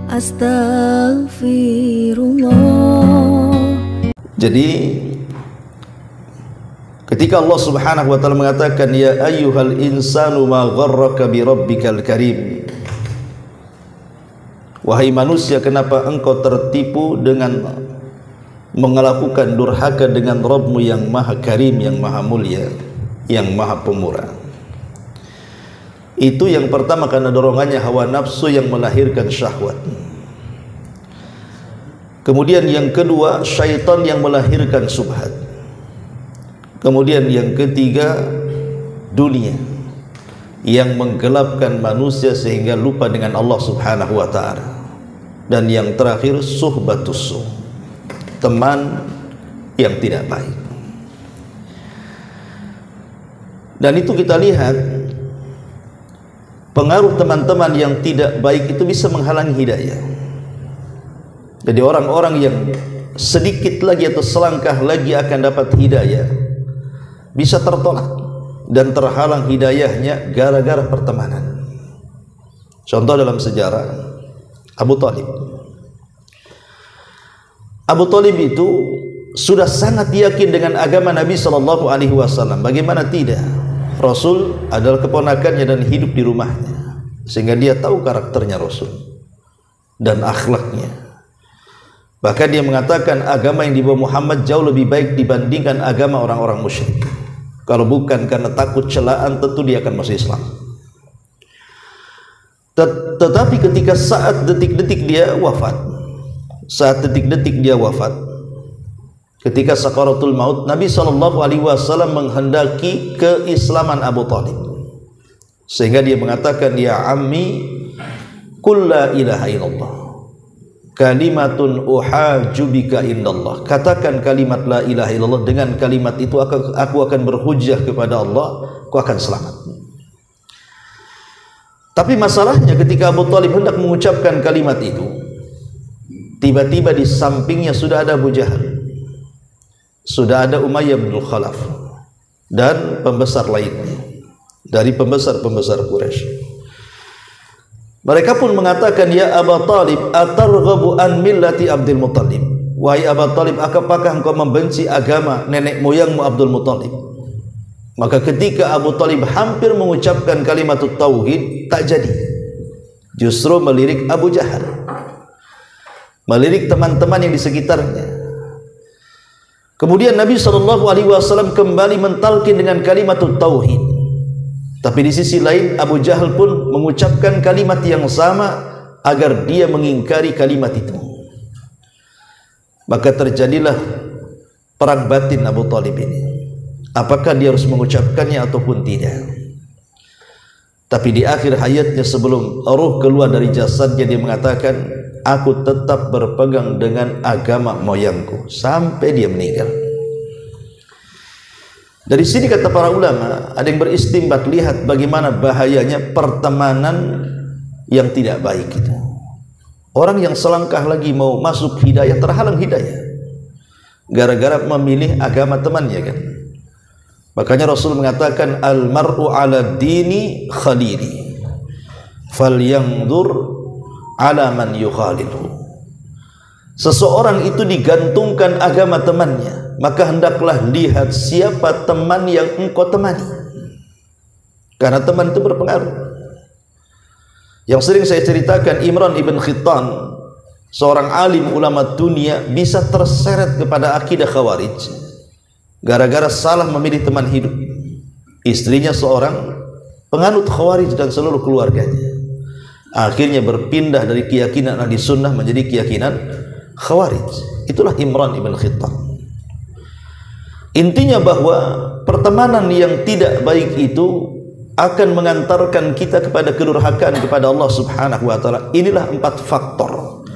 Astaghfirullah. Jadi ketika Allah Subhanahu wa taala mengatakan ya ayyuhal insanu ma gharraka bi rabbikal karim, wahai manusia, kenapa engkau tertipu dengan melakukan durhaka dengan Rabbmu yang maha karim, yang maha mulia, yang maha pemurah. Itu yang pertama, karena dorongannya hawa nafsu yang melahirkan syahwat. Kemudian yang kedua, syaitan yang melahirkan subhat. Kemudian yang ketiga, dunia yang menggelapkan manusia sehingga lupa dengan Allah Subhanahu wa taala. Dan yang terakhir, suhbatus su, teman yang tidak baik. Dan itu kita lihat, pengaruh teman-teman yang tidak baik itu bisa menghalangi hidayah. Jadi orang-orang yang sedikit lagi atau selangkah lagi akan dapat hidayah bisa tertolak dan terhalang hidayahnya gara-gara pertemanan. Contoh dalam sejarah, Abu Talib. Abu Talib itu sudah sangat yakin dengan agama Nabi SAW. Bagaimana tidak? Rasul adalah keponakannya dan hidup di rumahnya, sehingga dia tahu karakternya Rasul dan akhlaknya. Bahkan dia mengatakan agama yang dibawa Muhammad jauh lebih baik dibandingkan agama orang-orang musyrik. Kalau bukan karena takut celaan, tentu dia akan masuk Islam. Tetapi ketika saat detik-detik dia wafat, ketika sakaratul maut, Nabi SAW menghendaki keislaman Abu Talib, sehingga dia mengatakan, ya ammi qul la ilaha illallah kalimatun uhajju bika indallah. Katakan kalimat la ilaha illallah, dengan kalimat itu aku akan berhujjah kepada Allah, aku akan selamat. Tapi masalahnya ketika Abu Talib hendak mengucapkan kalimat itu, tiba-tiba di sampingnya sudah ada Abu Jahal, sudah ada Umayyah bin Khalaf, dan pembesar lainnya dari pembesar-pembesar Quraisy. Mereka pun mengatakan, ya Abu Talib, atarghabu an millati Abdul Muttalib. Wahai Abu Talib, apakah engkau membenci agama nenek moyangmu Abdul Muttalib? Maka ketika Abu Talib hampir mengucapkan kalimat tauhid, tak jadi. Justru melirik Abu Jahal, melirik teman-teman yang di sekitarnya. Kemudian Nabi SAW kembali mentalkin dengan kalimat tauhid. Tapi di sisi lain Abu Jahal pun mengucapkan kalimat yang sama agar dia mengingkari kalimat itu. Maka terjadilah perang batin Abu Talib ini. Apakah dia harus mengucapkannya ataupun tidak? Tapi di akhir hayatnya, sebelum ruh keluar dari jasadnya, dia mengatakan, aku tetap berpegang dengan agama moyangku sampai dia meninggal. Dari sini kata para ulama, ada yang beristimbat, lihat bagaimana bahayanya pertemanan yang tidak baik itu. Orang yang selangkah lagi mau masuk hidayah terhalang hidayah gara-gara memilih agama temannya, kan. Makanya Rasul mengatakan, al mar'u ala dini khalili falyanzur ala man yukhalilu. Seseorang itu digantungkan agama temannya, maka hendaklah lihat siapa teman yang engkau temani, karena teman itu berpengaruh. Yang sering saya ceritakan, Imran ibn Khittan, seorang alim ulama dunia, bisa terseret kepada akidah Khawarij gara-gara salah memilih teman hidup. Istrinya seorang penganut Khawarij dan seluruh keluarganya akhirnya berpindah dari keyakinan ahli sunnah menjadi keyakinan Khawarij. Itulah Imran ibn Khittan. Intinya bahwa pertemanan yang tidak baik itu akan mengantarkan kita kepada kedurhakaan kepada Allah Subhanahu wa taala. Inilah 4 faktor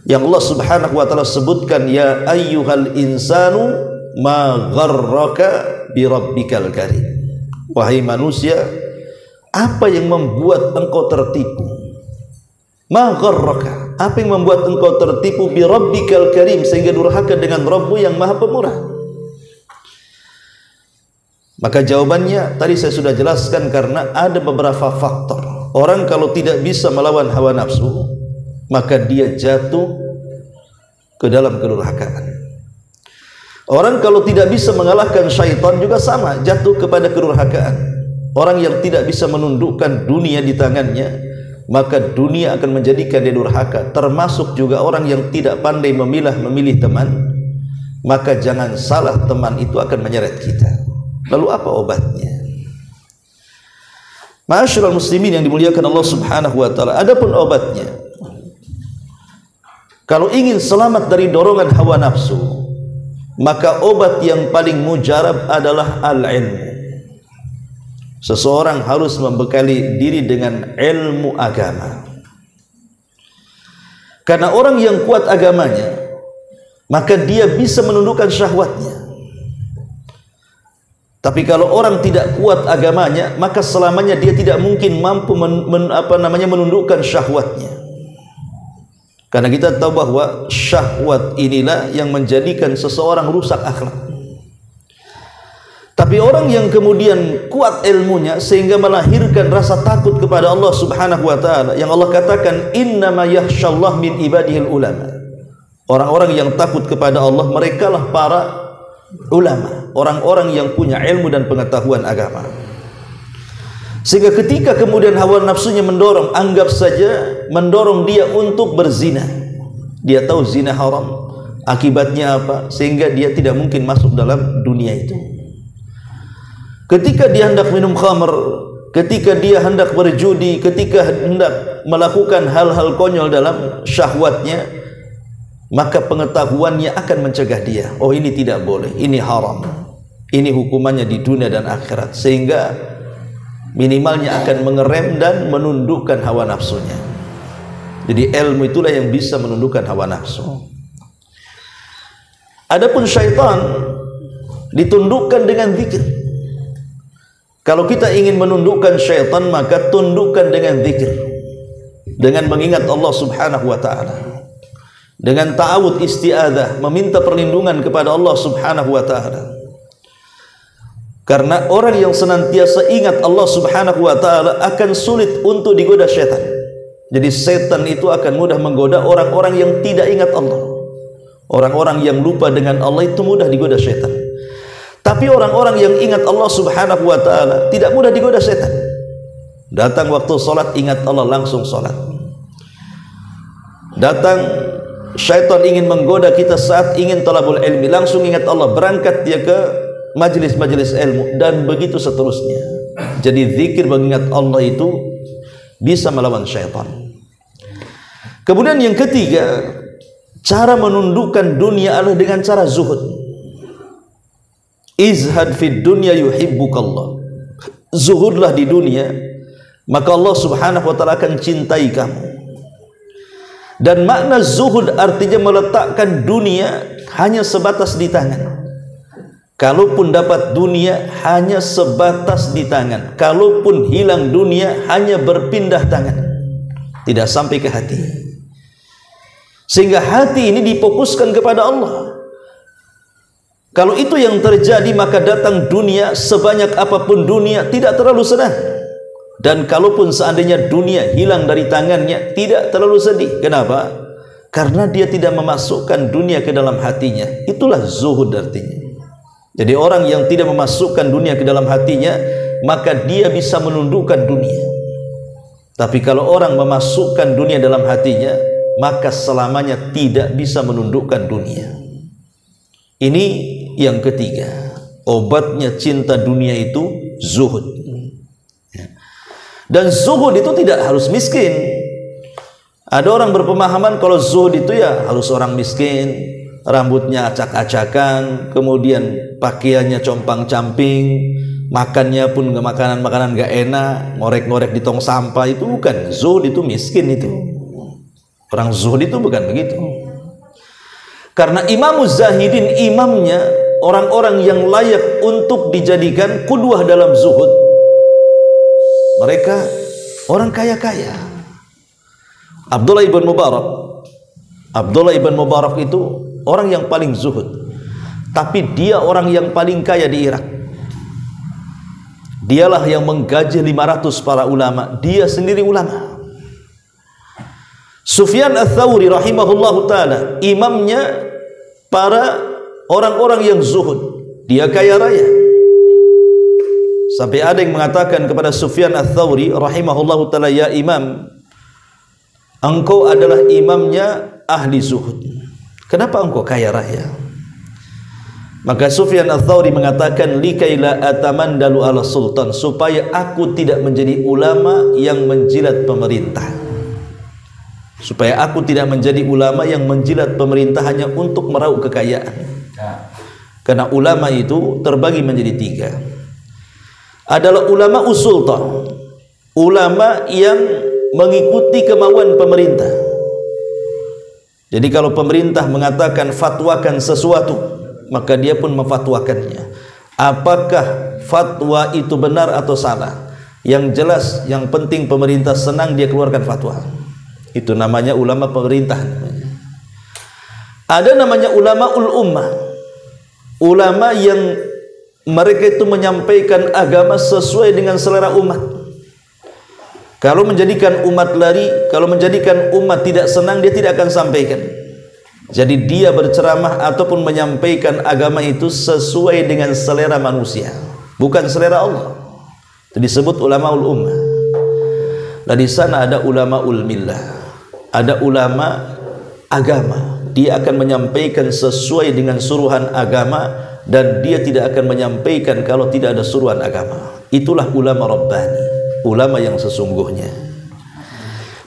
yang Allah Subhanahu wa taala sebutkan, ya ayyuhal insanu ma gharraka bi rabbikal karim. Wahai manusia, apa yang membuat engkau tertipu? Ma gharraka, apa yang membuat engkau tertipu bi rabbikal karim, sehingga durhaka dengan Rabbmu yang maha pemurah? Maka jawabannya tadi saya sudah jelaskan, karena ada beberapa faktor. Orang kalau tidak bisa melawan hawa nafsu, maka dia jatuh ke dalam kedurhakaan. Orang kalau tidak bisa mengalahkan syaitan juga sama, jatuh kepada kedurhakaan. Orang yang tidak bisa menundukkan dunia di tangannya, maka dunia akan menjadikan dia durhaka. Termasuk juga orang yang tidak pandai memilih teman, maka jangan salah, teman itu akan menyeret kita. Lalu apa obatnya? Ma'asyiral muslimin yang dimuliakan Allah Subhanahu wa taala, adapun obatnya, kalau ingin selamat dari dorongan hawa nafsu, maka obat yang paling mujarab adalah al-ilmu. Seseorang harus membekali diri dengan ilmu agama. Karena orang yang kuat agamanya, maka dia bisa menundukkan syahwatnya. Tapi kalau orang tidak kuat agamanya, maka selamanya dia tidak mungkin mampu menundukkan syahwatnya. Karena kita tahu bahwa syahwat inilah yang menjadikan seseorang rusak akhlak. Tapi orang yang kemudian kuat ilmunya sehingga melahirkan rasa takut kepada Allah Subhanahu wa taala, yang Allah katakan innama yakhsyallah min ibadihil ulama. Orang-orang yang takut kepada Allah, merekalah para ulama, orang-orang yang punya ilmu dan pengetahuan agama. Sehingga ketika kemudian hawa nafsunya mendorong, anggap saja mendorong dia untuk berzina, dia tahu zina haram, akibatnya apa, sehingga dia tidak mungkin masuk dalam dunia itu. Ketika dia hendak minum khamr, ketika dia hendak berjudi, ketika hendak melakukan hal-hal konyol dalam syahwatnya, maka pengetahuannya akan mencegah dia, oh ini tidak boleh, ini haram, ini hukumannya di dunia dan akhirat, sehingga minimalnya akan mengerem dan menundukkan hawa nafsunya. Jadi ilmu itulah yang bisa menundukkan hawa nafsu. Adapun syaitan ditundukkan dengan zikir. Kalau kita ingin menundukkan syaitan, maka tundukkan dengan zikir, dengan mengingat Allah Subhanahu wa taala, dengan ta'awud isti'adzah, meminta perlindungan kepada Allah Subhanahu wa taala. Karena orang yang senantiasa ingat Allah Subhanahu wa taala akan sulit untuk digoda syaitan. Jadi setan itu akan mudah menggoda orang-orang yang tidak ingat Allah. Orang-orang yang lupa dengan Allah itu mudah digoda syaitan. Tapi orang-orang yang ingat Allah Subhanahu wa taala tidak mudah digoda setan. Datang waktu salat, ingat Allah, langsung salat. Datang syaitan ingin menggoda kita saat ingin talabul ilmi, langsung ingat Allah, berangkat dia ke majelis-majelis ilmu, dan begitu seterusnya. Jadi zikir mengingat Allah itu bisa melawan syaitan. Kemudian yang ketiga, cara menundukkan dunia adalah dengan cara zuhud. Izhad fid dunya yuhibbukallah. Zuhudlah di dunia, maka Allah Subhanahu wa taala akan cintai kamu. Dan makna zuhud artinya meletakkan dunia hanya sebatas di tangan. Kalaupun dapat dunia hanya sebatas di tangan, kalaupun hilang dunia hanya berpindah tangan, tidak sampai ke hati. Sehingga hati ini difokuskan kepada Allah. Kalau itu yang terjadi, maka datang dunia sebanyak apapun dunia tidak terlalu senang. Dan kalaupun seandainya dunia hilang dari tangannya, tidak terlalu sedih. Kenapa? Karena dia tidak memasukkan dunia ke dalam hatinya. Itulah zuhud artinya. Jadi orang yang tidak memasukkan dunia ke dalam hatinya, maka dia bisa menundukkan dunia. Tapi kalau orang memasukkan dunia dalam hatinya, maka selamanya tidak bisa menundukkan dunia. Ini yang ketiga, obatnya cinta dunia itu zuhud. Dan zuhud itu tidak harus miskin. Ada orang berpemahaman kalau zuhud itu ya harus orang miskin, rambutnya acak-acakan, kemudian pakaiannya compang-camping, makannya pun makanan-makanan gak enak, ngorek-ngorek di tong sampah. Itu bukan zuhud, itu miskin itu. Orang zuhud itu bukan begitu. Karena Imamuz Zahidin, imamnya orang-orang yang layak untuk dijadikan qudwah dalam zuhud, mereka orang kaya-kaya. Abdullah ibn Mubarak itu orang yang paling zuhud, tapi dia orang yang paling kaya di Irak. Dialah yang menggaji 500 para ulama, dia sendiri ulama. Sufyan Ats-Tsauri rahimahullahu taala, imamnya para orang-orang yang zuhud. Dia kaya raya. Sampai ada yang mengatakan kepada Sufyan Ats-Tsauri rahimahullahu taala, ya imam, engkau adalah imamnya ahli zuhud. Kenapa engkau kaya raya? Maka Sufyan Ats-Tsauri mengatakan, likaila atamandalu ala sultan, supaya aku tidak menjadi ulama yang menjilat pemerintah. Supaya aku tidak menjadi ulama yang menjilat pemerintah hanya untuk meraup kekayaan. Karena ulama itu terbagi menjadi tiga. Adalah ulama usultan, ulama yang mengikuti kemauan pemerintah. Jadi kalau pemerintah mengatakan fatwakan sesuatu, maka dia pun memfatwakannya. Apakah fatwa itu benar atau salah? Yang jelas, yang penting pemerintah senang, dia keluarkan fatwa. Itu namanya ulama pemerintah. Ada namanya ulama ummah, ulama yang mereka itu menyampaikan agama sesuai dengan selera umat. Kalau menjadikan umat lari, kalau menjadikan umat tidak senang, dia tidak akan sampaikan. Jadi dia berceramah ataupun menyampaikan agama itu sesuai dengan selera manusia, bukan selera Allah. Itu disebut ulama ummah. Dan di sana ada ulama millah, ada ulama agama. Dia akan menyampaikan sesuai dengan suruhan agama, dan dia tidak akan menyampaikan kalau tidak ada suruhan agama. Itulah ulama rabbani, ulama yang sesungguhnya.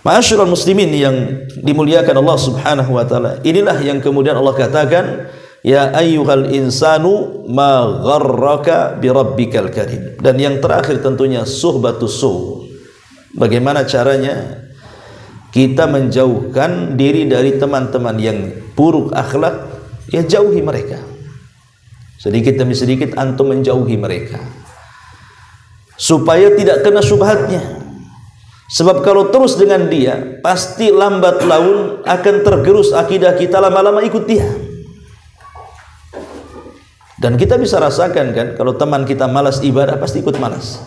Ma'asyiral muslimin yang dimuliakan Allah Subhanahu wa taala, inilah yang kemudian Allah katakan, ya ayyuhal insanu ma gharraka bi rabbikal karim. Dan yang terakhir tentunya suhbatus su. Bagaimana caranya kita menjauhkan diri dari teman-teman yang buruk akhlak? Ya jauhi mereka. Sedikit demi sedikit antum menjauhi mereka, supaya tidak kena syubhatnya. Sebab kalau terus dengan dia, pasti lambat laun akan tergerus akidah kita, lama-lama ikut dia. Dan kita bisa rasakan kan, kalau teman kita malas ibadah, pasti ikut malas.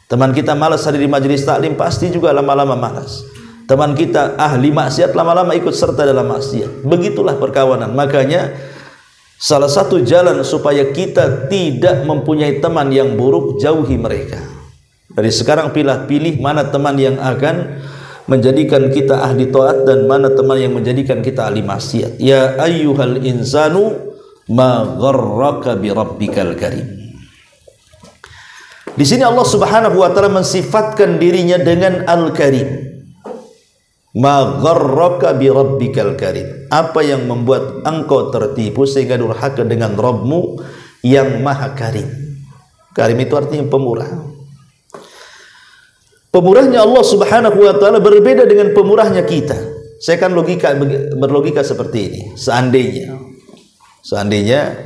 Teman kita malas hadir di majelis taklim, pasti juga lama-lama malas. Teman kita ahli maksiat, lama-lama ikut serta dalam maksiat. Begitulah perkawanan. Makanya salah satu jalan supaya kita tidak mempunyai teman yang buruk, jauhi mereka. Dari sekarang pilih mana teman yang akan menjadikan kita ahli taat dan mana teman yang menjadikan kita ahli maksiat. Ya ayyuhal insanu ma gharraka bi rabbikal karim. Di sini Allah Subhanahu wa taala mensifatkan dirinya dengan Al-Karim. Ma gharraka bi rabbikal karim. Apa yang membuat engkau tertipu sehingga durhaka dengan Rabbmu yang Maha Karim. Karim itu artinya pemurah. Pemurahnya Allah Subhanahu wa taala berbeda dengan pemurahnya kita. Saya akan berlogika seperti ini. Seandainya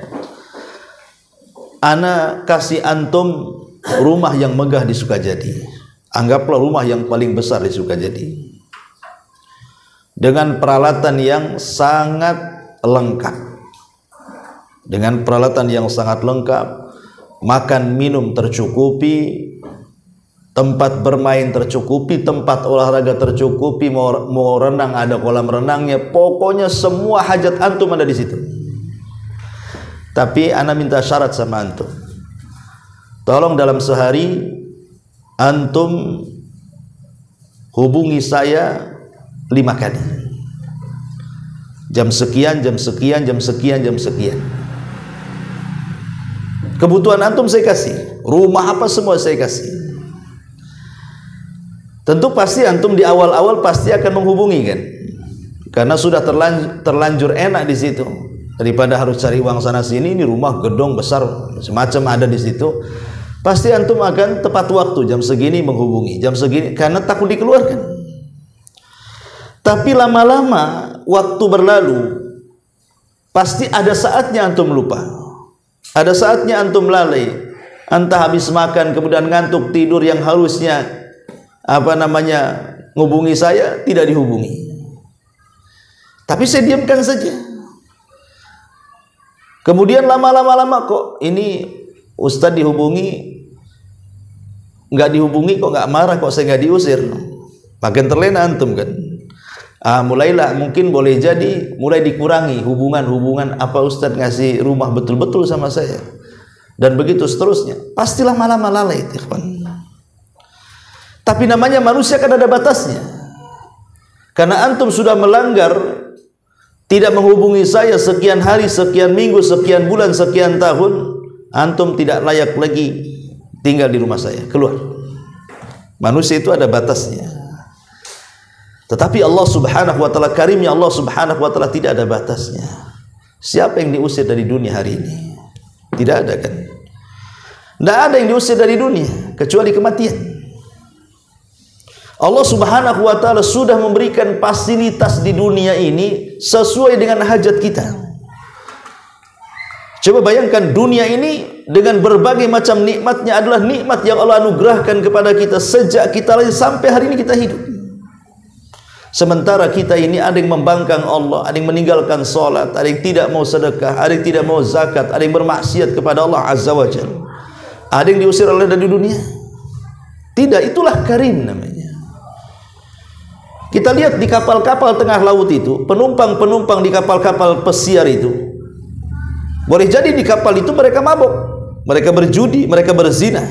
ana kasih antum rumah yang megah di Sukajadi. Anggaplah rumah yang paling besar di Sukajadi, dengan peralatan yang sangat lengkap. Dengan peralatan yang sangat lengkap, makan minum tercukupi, tempat bermain tercukupi, tempat olahraga tercukupi, mau renang ada kolam renangnya, pokoknya semua hajat antum ada di situ. Tapi ana minta syarat sama antum, tolong dalam sehari antum hubungi saya 5 kali, jam sekian, jam sekian, jam sekian, jam sekian. Kebutuhan antum saya kasih, rumah apa semua saya kasih. Tentu pasti antum di awal-awal pasti akan menghubungi kan, karena sudah terlanjur enak di situ. Daripada harus cari uang sana sini, ini rumah gedong besar semacam ada di situ, pasti antum akan tepat waktu jam segini menghubungi, jam segini, karena takut dikeluarkan. Tapi lama-lama waktu berlalu, pasti ada saatnya antum lupa, ada saatnya antum lalai, entah habis makan kemudian ngantuk tidur, yang harusnya ngubungi saya tidak dihubungi, tapi saya diamkan saja. Kemudian lama-lama kok ini Ustadz dihubungi, nggak dihubungi kok nggak marah, kok saya nggak diusir, makin terlena antum kan. Mulailah mungkin boleh jadi mulai dikurangi hubungan apa Ustaz ngasih rumah betul-betul sama saya, dan begitu seterusnya. Pastilah malah lalai, ikhwan. Tapi namanya manusia kan ada batasnya. Karena antum sudah melanggar, tidak menghubungi saya sekian hari, sekian minggu, sekian bulan, sekian tahun, antum tidak layak lagi tinggal di rumah saya, keluar. Manusia itu ada batasnya. Tetapi Allah Subhanahu wa taala, karimnya Allah Subhanahu wa taala tidak ada batasnya. Siapa yang diusir dari dunia hari ini? Tidak ada kan? Tidak ada yang diusir dari dunia kecuali kematian. Allah Subhanahu wa taala sudah memberikan fasilitas di dunia ini sesuai dengan hajat kita. Coba bayangkan, dunia ini dengan berbagai macam nikmatnya adalah nikmat yang Allah anugerahkan kepada kita sejak kita lahir sampai hari ini kita hidup. Sementara kita ini ada yang membangkang Allah, ada yang meninggalkan salat, ada yang tidak mau sedekah, ada yang tidak mau zakat, ada yang bermaksiat kepada Allah Azza wa Jalla. Ada yang diusir oleh dari dunia. Tidak, itulah karim namanya. Kita lihat di kapal-kapal tengah laut itu, penumpang-penumpang di kapal-kapal pesiar itu, boleh jadi di kapal itu mereka mabuk, mereka berjudi, mereka berzina.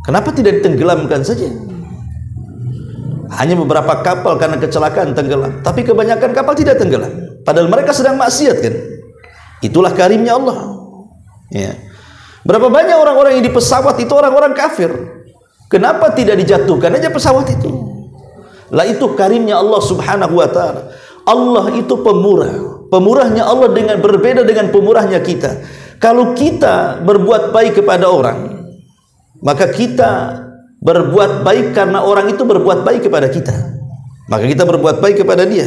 Kenapa tidak ditenggelamkan saja? Hanya beberapa kapal karena kecelakaan tenggelam, tapi kebanyakan kapal tidak tenggelam, padahal mereka sedang maksiat kan? Itulah karimnya Allah. Ya. Berapa banyak orang-orang yang di pesawat itu orang-orang kafir. Kenapa tidak dijatuhkan aja pesawat itu? Lah itu karimnya Allah Subhanahu wa taala. Allah itu pemurah. Pemurahnya Allah dengan berbeda dengan pemurahnya kita. Kalau kita berbuat baik kepada orang, maka kita berbuat baik karena orang itu berbuat baik kepada kita. Maka kita berbuat baik kepada dia.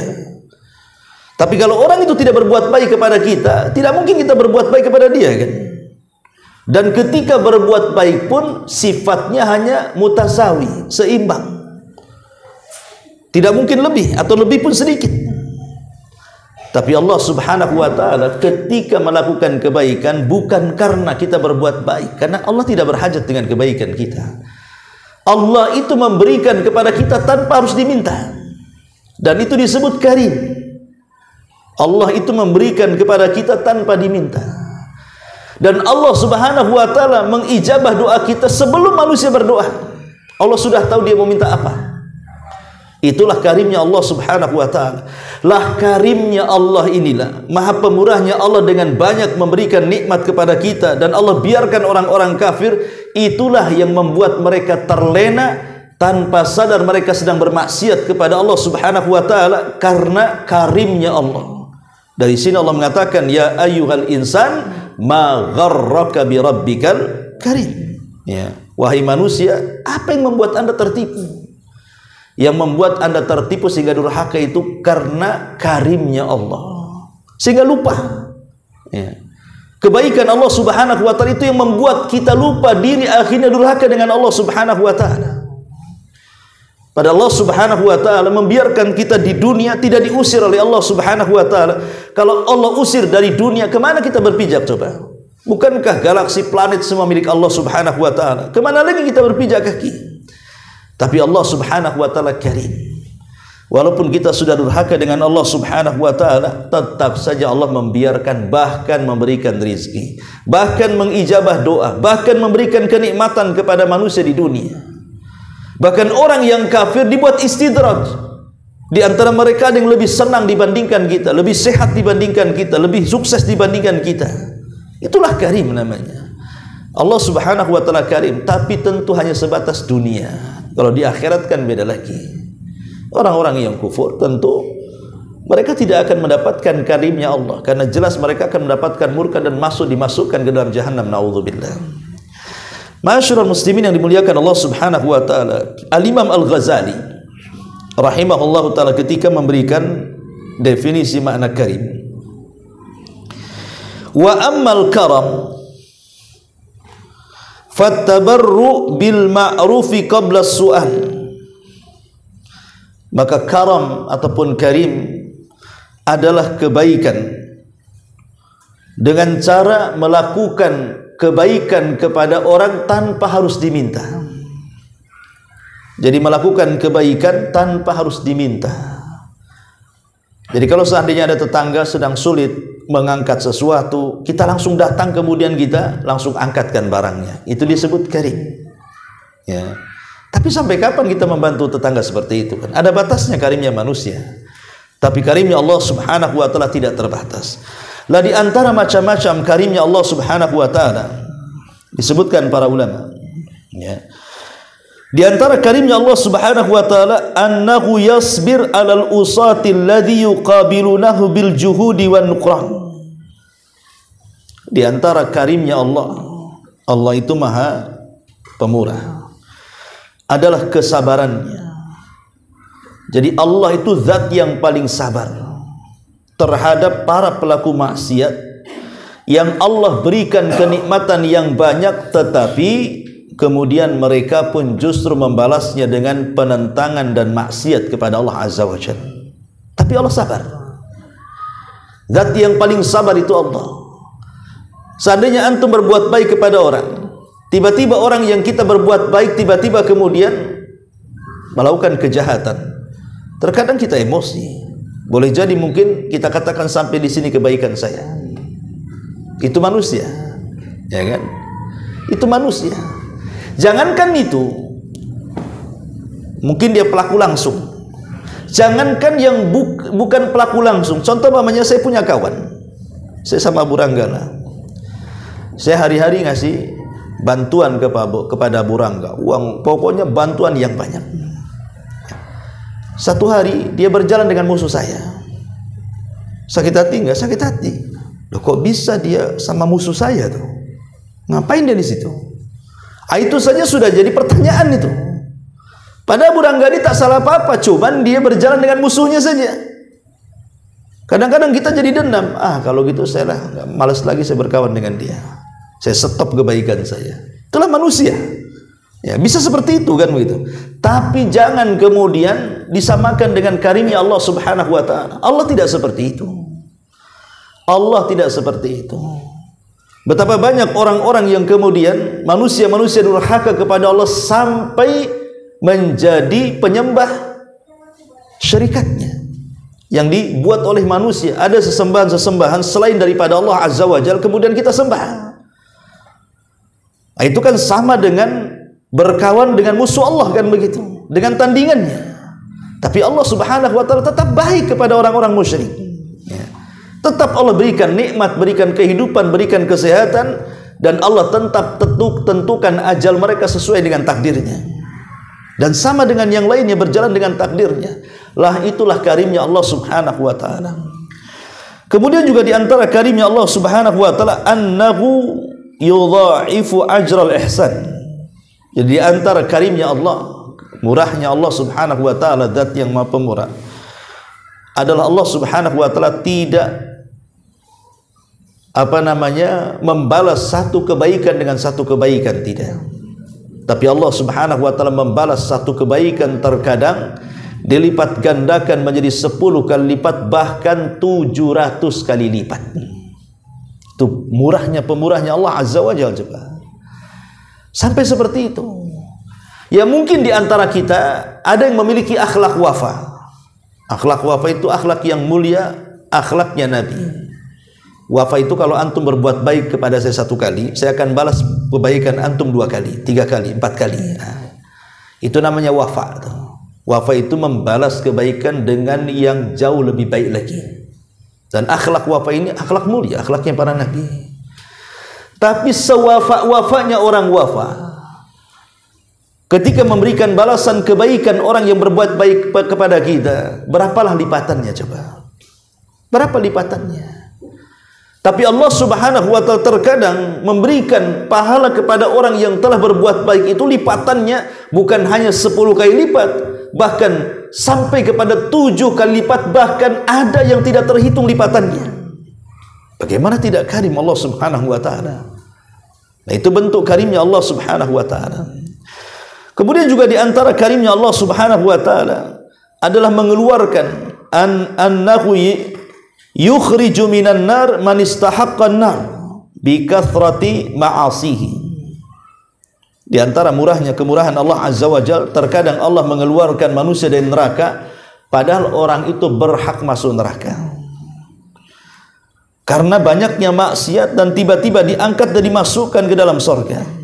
Tapi kalau orang itu tidak berbuat baik kepada kita, tidak mungkin kita berbuat baik kepada dia kan? Dan ketika berbuat baik pun sifatnya hanya mutasawi, seimbang. Tidak mungkin lebih atau lebih pun sedikit. Tapi Allah Subhanahu wa taala ketika melakukan kebaikan bukan karena kita berbuat baik, karena Allah tidak berhajat dengan kebaikan kita. Allah itu memberikan kepada kita tanpa harus diminta. Dan itu disebut karim. Allah itu memberikan kepada kita tanpa diminta. Dan Allah Subhanahu wa taala mengijabah doa kita sebelum manusia berdoa. Allah sudah tahu dia mau minta apa. Itulah karimnya Allah Subhanahu wa ta'ala. Lah karimnya Allah inilah, maha pemurahnya Allah dengan banyak memberikan nikmat kepada kita, dan Allah biarkan orang-orang kafir. Itulah yang membuat mereka terlena tanpa sadar mereka sedang bermaksiat kepada Allah Subhanahu wa ta'ala karena karimnya Allah. Dari sini Allah mengatakan, ya ayyuhal insan ma gharraka bi rabbikal karim. Ya, wahai manusia, apa yang membuat anda tertipu? Yang membuat anda tertipu sehingga durhaka itu karena karimnya Allah, sehingga lupa. Ya. Kebaikan Allah Subhanahu wa ta'ala itu yang membuat kita lupa diri, akhirnya durhaka dengan Allah Subhanahu wa ta'ala. Pada Allah Subhanahu wa ta'ala membiarkan kita di dunia, tidak diusir oleh Allah Subhanahu wa ta'ala. Kalau Allah usir dari dunia, kemana kita berpijak coba? Bukankah galaksi, planet semua milik Allah Subhanahu wa ta'ala? Kemana lagi kita berpijak kaki? Tapi Allah Subhanahu wa ta'ala karim. Walaupun kita sudah durhaka dengan Allah Subhanahu wa ta'ala, tetap saja Allah membiarkan, bahkan memberikan rizki, bahkan mengijabah doa, bahkan memberikan kenikmatan kepada manusia di dunia. Bahkan orang yang kafir dibuat istidraj. Di antara mereka ada yang lebih senang dibandingkan kita, lebih sehat dibandingkan kita, lebih sukses dibandingkan kita. Itulah karim namanya. Allah Subhanahu wa ta'ala karim, tapi tentu hanya sebatas dunia. Kalau di akhirat kan beda lagi. Orang-orang yang kufur tentu mereka tidak akan mendapatkan karimnya Allah, karena jelas mereka akan mendapatkan murka dan dimasukkan ke dalam jahannam. Naudzubillah. Ma'asyiral muslimin yang dimuliakan Allah Subhanahu wa ta'ala, Al-Imam Al-Ghazali rahimahullah ta'ala ketika memberikan definisi makna karim, wa ammal karam fattabarru bil ma'rufi qabla su'al. Maka karam ataupun karim adalah kebaikan dengan cara melakukan kebaikan kepada orang tanpa harus diminta. Jadi melakukan kebaikan tanpa harus diminta. Jadi kalau seandainya ada tetangga sedang sulit mengangkat sesuatu, kita langsung datang, kemudian kita langsung angkatkan barangnya. Itu disebut karim. Ya. Tapi sampai kapan kita membantu tetangga seperti itu kan? Ada batasnya karimnya manusia. Tapi karimnya Allah Subhanahu wa taala tidak terbatas. Lah di antara macam-macam karimnya Allah Subhanahu wa taala disebutkan para ulama, ya. Di antara karimnya Allah Subhanahu wa taala annahu yasbir 'alal usati alladhi yuqabilunahu bil juhudi wan nuqran. Di antara karimnya Allah, Allah itu Maha Pemurah, adalah kesabarannya. Jadi Allah itu zat yang paling sabar terhadap para pelaku maksiat yang Allah berikan kenikmatan yang banyak, tetapi kemudian mereka pun justru membalasnya dengan penentangan dan maksiat kepada Allah Azza wa Jalla. Tapi Allah sabar. Zat yang paling sabar itu Allah. Seandainya antum berbuat baik kepada orang, tiba-tiba orang yang kita berbuat baik tiba-tiba kemudian melakukan kejahatan, terkadang kita emosi. Boleh jadi mungkin kita katakan sampai di sini kebaikan saya. Itu manusia, ya kan? Itu manusia. Jangankan itu, mungkin dia pelaku langsung. Jangankan yang bukan pelaku langsung. Contoh namanya, saya punya kawan, saya sama Buranggana, saya hari-hari ngasih bantuan kepada Burangga, uang, pokoknya bantuan yang banyak. Satu hari dia berjalan dengan musuh saya. Sakit hati nggak? Sakit hati. Loh, kok bisa dia sama musuh saya tuh? Ngapain dia di situ? Itu saja sudah jadi pertanyaan itu. Padahal Burangga ini tak salah apa-apa, cuman dia berjalan dengan musuhnya saja. Kadang-kadang kita jadi dendam. Kalau gitu saya lah malas lagi saya berkawan dengan dia. Saya stop kebaikan saya. Itulah manusia. Ya, bisa seperti itu kan begitu. Tapi jangan kemudian disamakan dengan karimnya Allah Subhanahu wa taala. Allah tidak seperti itu. Allah tidak seperti itu. Betapa banyak orang-orang yang kemudian manusia-manusia durhaka kepada Allah sampai menjadi penyembah syirikatnya yang dibuat oleh manusia. Ada sesembahan-sesembahan selain daripada Allah Azza wa Jalla, kemudian kita sembah. Itu kan sama dengan berkawan dengan musuh Allah kan begitu, dengan tandingannya. Tapi Allah Subhanahu wa taala tetap baik kepada orang-orang musyrik. Tetap Allah berikan nikmat, berikan kehidupan, berikan kesehatan, dan Allah tetap tentukan ajal mereka sesuai dengan takdirnya. Dan sama dengan yang lainnya berjalan dengan takdirnya. Lah itulah karimnya Allah Subhanahu wa taala. Kemudian juga di antara karimnya Allah Subhanahu wa taala annahu yudha'ifu ajral ihsan. Jadi di antara karimnya Allah, murahnya Allah Subhanahu wa taala, zat yang Maha Pemurah, adalah Allah Subhanahu wa taala tidak membalas satu kebaikan dengan satu kebaikan, tidak. Tapi Allah Subhanahu wa taala membalas satu kebaikan terkadang dilipat gandakan menjadi 10 kali lipat, bahkan 700 kali lipat. Itu murahnya pemurahnya Allah Azza wa Jalla juga. Sampai seperti itu. Ya mungkin di antara kita ada yang memiliki akhlak wafa. Akhlak wafa itu akhlak yang mulia, akhlaknya Nabi. Wafa itu kalau antum berbuat baik kepada saya 1 kali, saya akan balas kebaikan antum 2 kali, 3 kali, 4 kali. Itu namanya wafa. Wafa itu membalas kebaikan dengan yang jauh lebih baik lagi. Dan akhlak wafa ini akhlak mulia, akhlaknya para nabi. Tapi sewafa-wafanya orang wafa, ketika memberikan balasan kebaikan orang yang berbuat baik kepada kita, berapalah lipatannya coba? Berapa lipatannya? Tapi Allah Subhanahu wa taala terkadang memberikan pahala kepada orang yang telah berbuat baik itu lipatannya bukan hanya 10 kali lipat, bahkan sampai kepada 7 kali lipat, bahkan ada yang tidak terhitung lipatannya. Bagaimana tidak karim Allah Subhanahu wa taala? Nah, itu bentuk karimnya Allah Subhanahu wa taala. Kemudian juga di antara karimnya Allah Subhanahu wa taala adalah mengeluarkan annahu yukhriju minan nar man istahaqqan nar bi kathrati ma'asihi. Di antara murahnya kemurahan Allah Azza wa Jalla, terkadang Allah mengeluarkan manusia dari neraka padahal orang itu berhak masuk neraka karena banyaknya maksiat dan tiba-tiba diangkat dan dimasukkan ke dalam surga.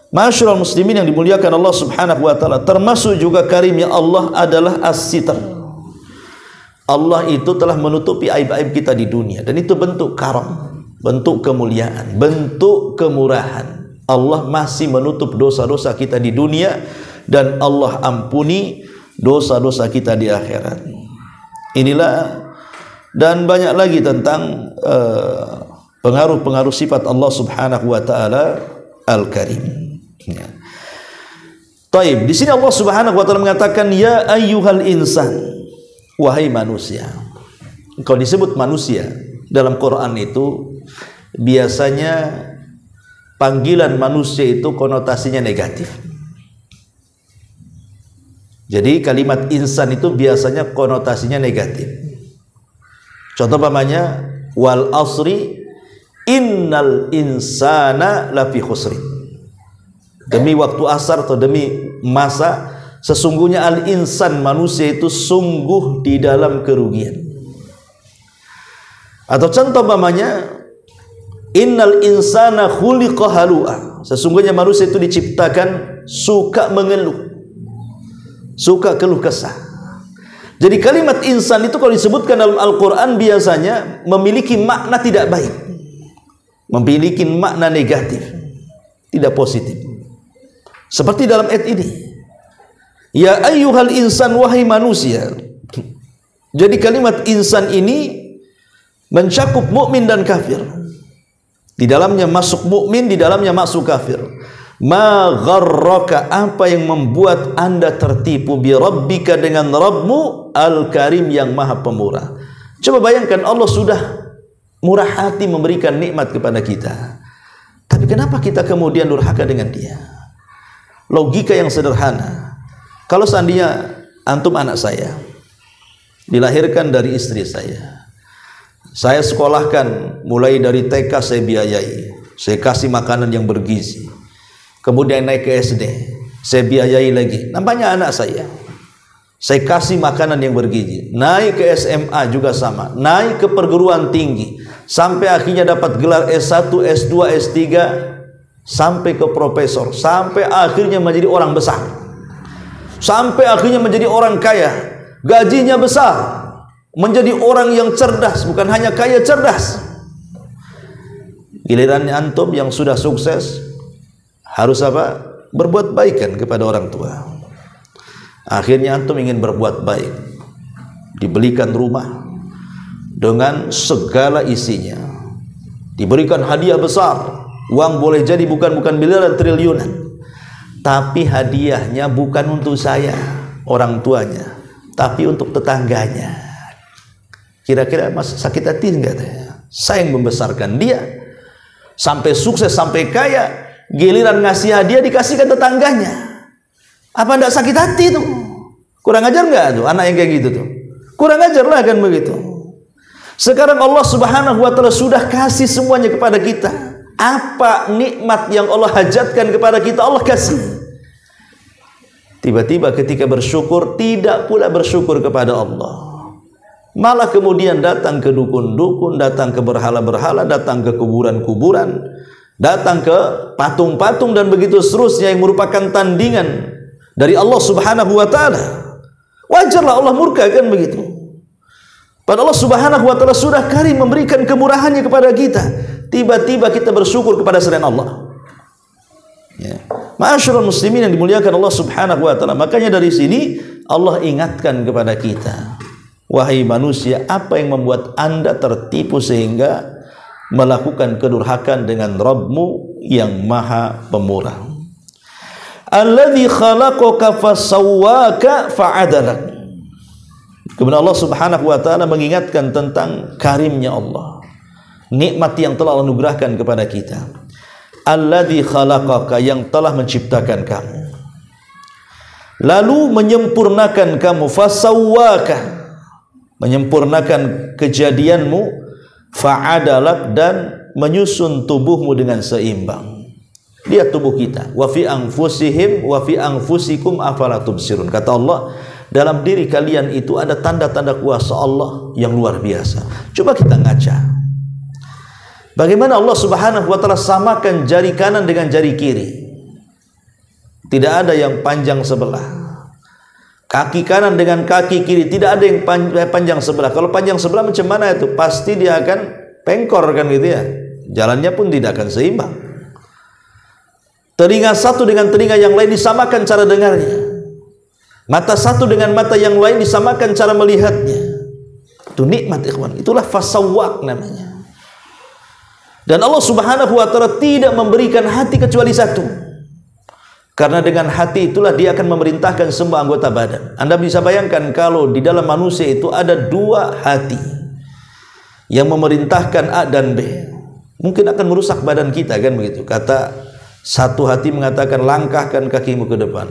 Ma'asyiral muslimin yang dimuliakan Allah Subhanahu wa taala, termasuk juga karimnya Allah adalah as-sitr. Allah itu telah menutupi aib-aib kita di dunia, dan itu bentuk karam, bentuk kemuliaan, bentuk kemurahan. Allah masih menutup dosa-dosa kita di dunia, dan Allah ampuni dosa-dosa kita di akhirat. Inilah dan banyak lagi tentang pengaruh-pengaruh sifat Allah Subhanahu wa taala Al-Karim. Ya. Taib, di sini Allah Subhanahu wa taala mengatakan ya ayyuhal insan, wahai manusia. Kalau disebut manusia dalam Quran itu biasanya panggilan manusia itu konotasinya negatif. Jadi kalimat insan itu biasanya konotasinya negatif. Contoh umpamanya wal asri innal insana lafi khusrin. Demi waktu asar atau demi masa, sesungguhnya al insan manusia itu sungguh di dalam kerugian. Atau contoh umpamanya innal insana khuliqa halu'a. Sesungguhnya manusia itu diciptakan suka mengeluh, suka keluh kesah. Jadi kalimat insan itu kalau disebutkan dalam Al-Quran biasanya memiliki makna tidak baik, memiliki makna negatif, tidak positif. Seperti dalam ayat ini, ya ayyuhal insan, wahai manusia. Jadi kalimat insan ini mencakup mukmin dan kafir. Di dalamnya masuk mukmin, di dalamnya masuk kafir. Ma gharraka, apa yang membuat anda tertipu bi rabbika, dengan Rabbmu Al-Karim yang maha pemurah. Coba bayangkan, Allah sudah murah hati memberikan nikmat kepada kita, tapi kenapa kita kemudian durhaka dengan dia? Logika yang sederhana, kalau seandainya antum anak saya dilahirkan dari istri saya sekolahkan mulai dari TK, saya biayai, saya kasih makanan yang bergizi. Kemudian naik ke SD, saya biayai lagi, namanya anak saya kasih makanan yang bergizi. Naik ke SMA juga sama, naik ke perguruan tinggi, sampai akhirnya dapat gelar S1, S2, S3, sampai ke profesor, sampai akhirnya menjadi orang besar, sampai akhirnya menjadi orang kaya, gajinya besar, menjadi orang yang cerdas, bukan hanya kaya, cerdas. Gilirannya antum yang sudah sukses harus apa? Berbuat baik kan kepada orang tua. Akhirnya antum ingin berbuat baik, dibelikan rumah dengan segala isinya, diberikan hadiah besar, uang boleh jadi bukan miliaran, triliunan, tapi hadiahnya bukan untuk saya, orang tuanya, tapi untuk tetangganya. Kira-kira mas sakit hati enggak? Saya yang membesarkan dia sampai sukses, sampai kaya, giliran ngasih hadiah dikasihkan tetangganya. Apa enggak sakit hati itu? Kurang ajar enggak tuh anak yang kayak gitu tuh? Kurang ajar lah kan begitu. Sekarang Allah Subhanahu wa taala sudah kasih semuanya kepada kita. Apa nikmat yang Allah hajatkan kepada kita, Allah kasih. Tiba-tiba ketika bersyukur, tidak pula bersyukur kepada Allah, malah kemudian datang ke dukun-dukun, datang ke berhala-berhala, datang ke kuburan-kuburan, datang ke patung-patung, dan begitu seterusnya yang merupakan tandingan dari Allah Subhanahu wa taala. Wajarlah Allah murka kan begitu. Padahal Allah Subhanahu wa taala sudah karim memberikan kemurahannya kepada kita. Tiba-tiba kita bersyukur kepada selain Allah. Ya. Ma'asyiral muslimin yang dimuliakan Allah Subhanahu wa taala. Makanya dari sini Allah ingatkan kepada kita, wahai manusia, apa yang membuat anda tertipu sehingga melakukan kedurhakaan dengan Rabbmu yang maha pemurah. Alladzi khalaqaka fasawwaka fa'adalak. Kemudian Allah Subhanahu wa taala mengingatkan tentang karimnya Allah, nikmat yang telah Allah anugerahkan kepada kita. Alladzi khalaqaka, yang telah menciptakan kamu, lalu menyempurnakan kamu, fasawwaka, menyempurnakan kejadianmu, fa'adalak, dan menyusun tubuhmu dengan seimbang. Lihat tubuh kita, wa fi anfusihim wa fi anfusikum afala tubsirun. Kata Allah, dalam diri kalian itu ada tanda-tanda kuasa Allah yang luar biasa. Coba kita ngaca. Bagaimana Allah Subhanahu wa taala samakan jari kanan dengan jari kiri. Tidak ada yang panjang sebelah. Kaki kanan dengan kaki kiri tidak ada yang panjang sebelah. Kalau panjang sebelah macam mana itu? Pasti dia akan pengkor kan gitu ya. Jalannya pun tidak akan seimbang. Telinga satu dengan telinga yang lain disamakan cara dengarnya. Mata satu dengan mata yang lain disamakan cara melihatnya. Itu nikmat ikhwan. Itulah fasawwaq namanya. Dan Allah Subhanahu wa taala tidak memberikan hati kecuali satu. Karena dengan hati itulah dia akan memerintahkan semua anggota badan. Anda bisa bayangkan kalau di dalam manusia itu ada dua hati yang memerintahkan A dan B. Mungkin akan merusak badan kita kan begitu. Kata satu hati mengatakan langkahkan kakimu ke depan.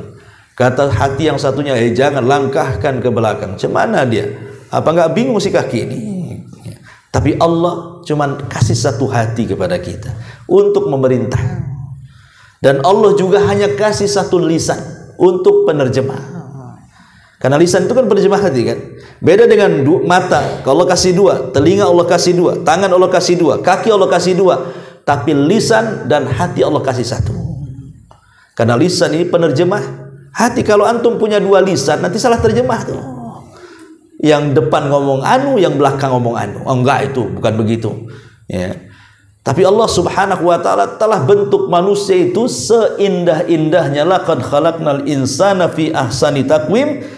Kata hati yang satunya jangan langkahkan ke belakang. Cemana dia? Apa enggak bingung si kaki ini? Tapi Allah cuman kasih satu hati kepada kita untuk memerintah. Dan Allah juga hanya kasih satu lisan untuk penerjemah. Karena lisan itu kan penerjemah hati kan. Beda dengan mata. Kalau Allah kasih dua, telinga Allah kasih dua, tangan Allah kasih dua, kaki Allah kasih dua. Tapi lisan dan hati Allah kasih satu. Karena lisan ini penerjemah hati. Kalau antum punya dua lisan nanti salah terjemah tuh. Yang depan ngomong anu, yang belakang ngomong anu. Oh enggak, itu bukan begitu ya. Tapi Allah Subhanahu wa taala telah bentuk manusia itu seindah-indahnya. Laqad khalaqnal insana fi ahsani taqwim.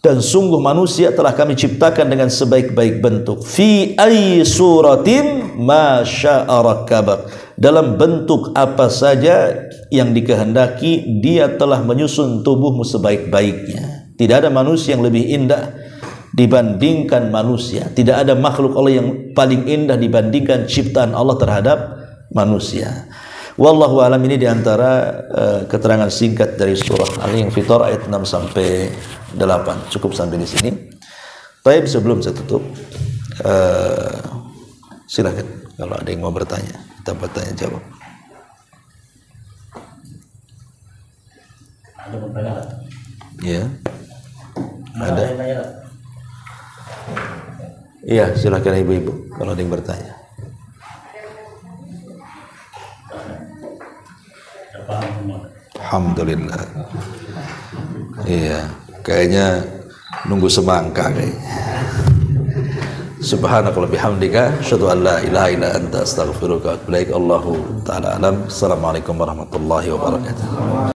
Dan sungguh manusia telah kami ciptakan dengan sebaik-baik bentuk. Fi ayyi suratin ma syaa rakkabak. Dalam bentuk apa saja yang dikehendaki, dia telah menyusun tubuhmu sebaik-baiknya. Tidak ada manusia yang lebih indah dibandingkan manusia. Tidak ada makhluk Allah yang paling indah dibandingkan ciptaan Allah terhadap manusia. Wallahu alam. Ini diantara keterangan singkat dari surah Al-Infitar ayat 6 sampai 8. Cukup sampai di sini. Baik, sebelum saya tutup, silakan kalau ada yang mau bertanya, kita bertanya jawab. Ada pertanyaan? Ya. Ada. Iya, silakan ibu-ibu kalau ada yang bertanya. Alhamdulillah. Iya, kayaknya nunggu semangka kayaknya. Subhanakallah bihamdika asyhadu an la ilaha illa anta astaghfiruka wa atubu ilaik. Allahu taala alam. Assalamualaikum warahmatullahi wabarakatuh.